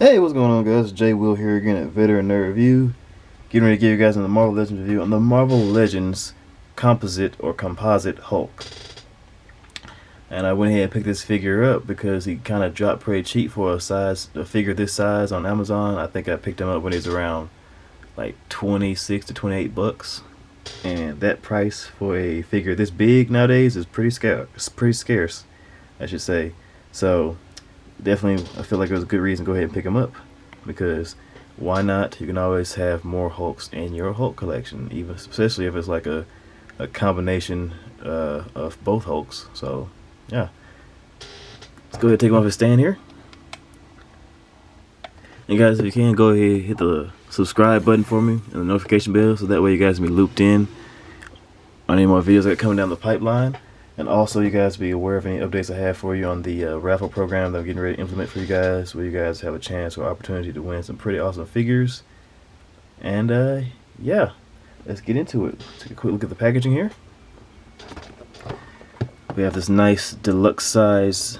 Hey, what's going on, guys? Jay Will here again at Veteran Nerd Review. Getting ready to give you guys the Marvel Legends review on the Marvel Legends composite Hulk. And I went ahead and picked this figure up because he kind of dropped pretty cheap for a figure this size on Amazon. I think I picked him up when he's around like 26 to 28 bucks. And that price for a figure this big nowadays is pretty scarce, I should say. So definitely, I feel like it was a good reason to go ahead and pick them up, because why not? You can always have more Hulks in your Hulk collection, even especially if it's like a combination of both Hulks. So yeah, let's go ahead and take him off his stand here. And guys, if you can, go ahead and hit the subscribe button for me and the notification bell, so that way you guys can be looped in on any more videos that are coming down the pipeline. And also, you guys be aware of any updates I have for you on the raffle program that I'm getting ready to implement for you guys, where you guys have a chance or opportunity to win some pretty awesome figures. And yeah, let's get into it. Take a quick look at the packaging here. We have this nice deluxe size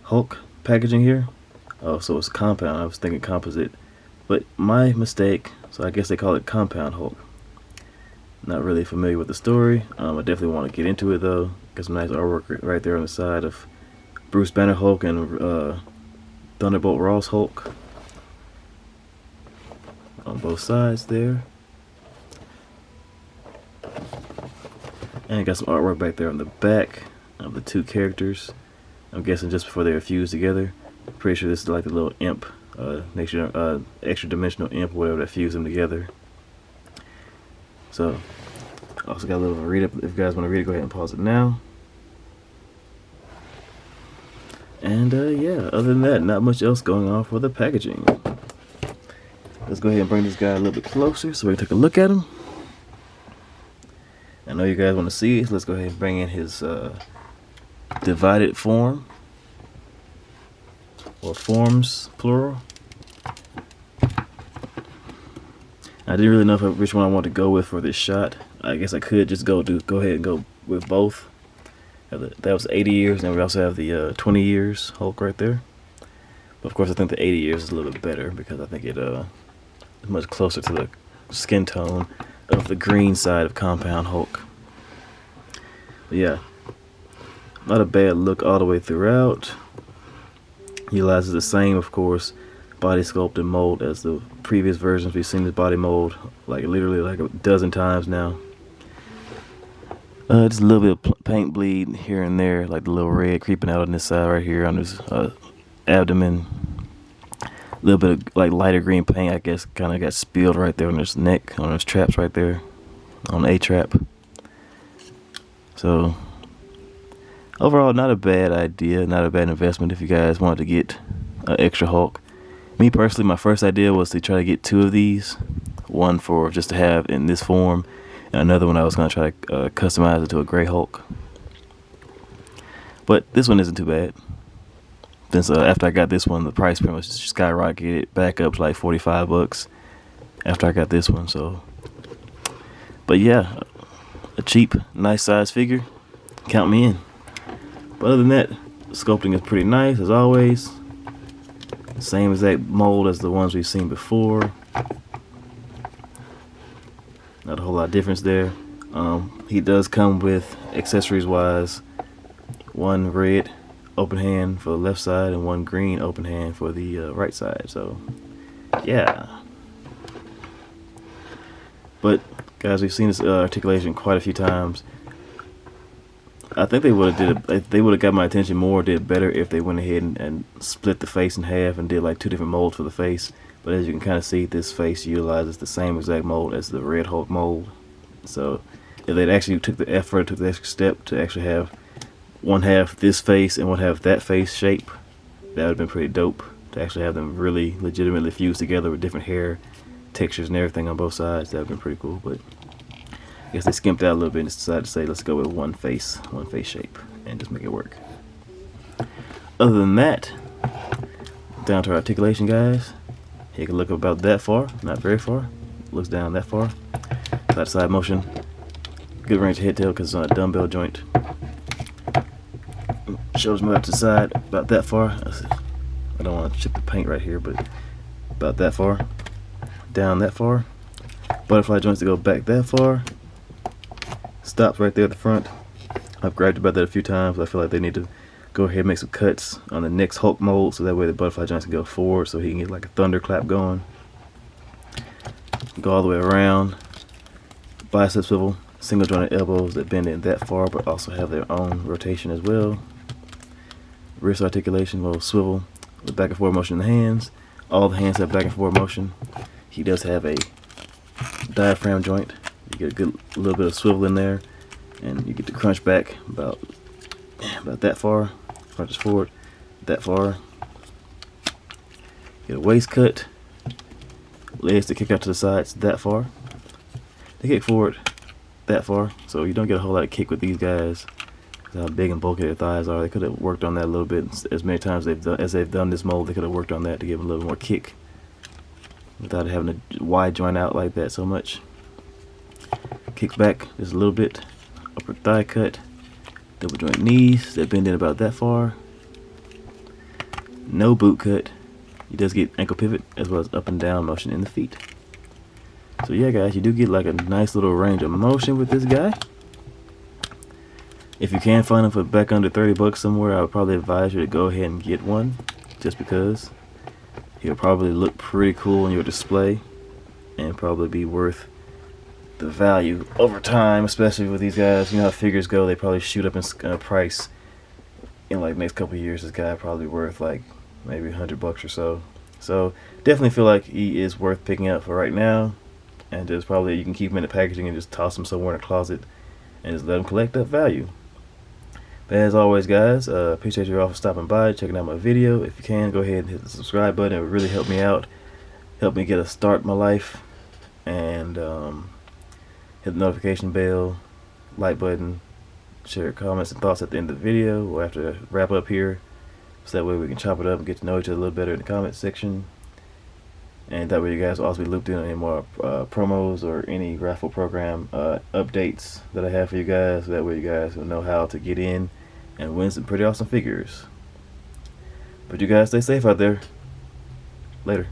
Hulk packaging here. Oh, so it's compound. I was thinking composite, but my mistake. So I guess they call it compound Hulk. Not really familiar with the story. I definitely want to get into it though. Got some nice artwork right there on the side of Bruce Banner Hulk and Thunderbolt Ross Hulk on both sides there. And got some artwork back there on the back of the two characters. I'm guessing just before they were fused together. Pretty sure this is like the little imp, extra dimensional imp, whatever, that fused them together. So, also got a little read up. If you guys want to read it, go ahead and pause it now. And yeah, other than that, not much else going on for the packaging. Let's go ahead and bring this guy a little bit closer so we can take a look at him. I know you guys want to see it, so let's go ahead and bring in his divided form, or forms plural. I didn't really know which one I wanted to go with for this shot. I guess I could just go ahead and go with both. That was 80 years, and we also have the 20 years Hulk right there. But of course, I think the 80 years is a little bit better because I think it is much closer to the skin tone of the green side of compound Hulk. But yeah, not a bad look all the way throughout. Utilizes the same, of course, body sculpt and mold as the previous versions. We've seen this body mold like literally like a dozen times now. Just a little bit of paint bleed here and there, like the little red creeping out on this side right here on his abdomen. A little bit of like lighter green paint, I guess, kind of got spilled right there on his neck, on his traps right there, on the A-trap. So overall, not a bad idea, not a bad investment if you guys wanted to get an extra Hulk. Me personally, my first idea was to try to get two of these. One for just to have in this form, and another one I was going to try to customize it to a gray Hulk. But this one isn't too bad. Since after I got this one, the price pretty much skyrocketed back up to like 45 bucks after I got this one. So, but yeah, a cheap, nice size figure. Count me in. But other than that, the sculpting is pretty nice as always. Same exact mold as the ones we've seen before. Not a whole lot of difference there. He does come with, accessories wise, one red open hand for the left side and one green open hand for the right side. So yeah. But guys, we've seen this articulation quite a few times. I think they would have got my attention more, did better if they went ahead and split the face in half and did like two different molds for the face. But as you can kind of see, this face utilizes the same exact mold as the Red Hulk mold. So if they'd actually took the effort, took the extra step to actually have one half this face and one half that face shape, that would have been pretty dope. To actually have them really legitimately fused together with different hair textures and everything on both sides, that would have been pretty cool. But I guess they skimped out a little bit and decided to say, let's go with one face shape, and just make it work. Other than that, down to our articulation, guys. You can look about that far, not very far. Looks down that far. Side to side motion. Good range of head tail because it's on a dumbbell joint. Shoulders move out to the side about that far. I don't want to chip the paint right here, but about that far. Down that far. Butterfly joints to go back that far. Stops right there at the front. I've grabbed about that a few times. I feel like they need to go ahead and make some cuts on the next Hulk mold, so that way the butterfly joints can go forward, so he can get like a thunderclap going. Go all the way around. Bicep swivel, single jointed elbows that bend in that far, but also have their own rotation as well. Wrist articulation will swivel with back and forward motion in the hands. All the hands have back and forward motion. He does have a diaphragm joint. You get a good little bit of swivel in there, and you get to crunch back about that far. Crunches forward that far. Get a waist cut. Legs to kick out to the sides that far. They kick forward that far, so you don't get a whole lot of kick with these guys. How big and bulky their thighs are. They could have worked on that a little bit. As many times as they've done this mold, they could have worked on that to give a little more kick without having to wide joint out like that so much. Kicks back just a little bit. Upper thigh cut. Double joint knees that bend in about that far. No boot cut. He does get ankle pivot as well as up and down motion in the feet. So yeah, guys, you do get like a nice little range of motion with this guy. If you can find him for back under 30 bucks somewhere, I would probably advise you to go ahead and get one, just because he'll probably look pretty cool on your display and probably be worth the value over time, especially with these guys. You know how figures go, they probably shoot up in price in like next couple of years. This guy probably worth like maybe 100 bucks or so. So definitely feel like he is worth picking up for right now, and just probably you can keep him in the packaging and just toss him somewhere in a closet and just let him collect that value. But as always, guys, appreciate you all for stopping by, checking out my video. If you can, go ahead and hit the subscribe button. It would really help me out, help me get a start in my life, and hit the notification bell, like button, share comments and thoughts at the end of the video or after I wrap up here, so that way we can chop it up and get to know each other a little better in the comment section. And that way you guys will also be looped in on any more promos or any raffle program updates that I have for you guys. So that way you guys will know how to get in and win some pretty awesome figures. But you guys stay safe out there. Later.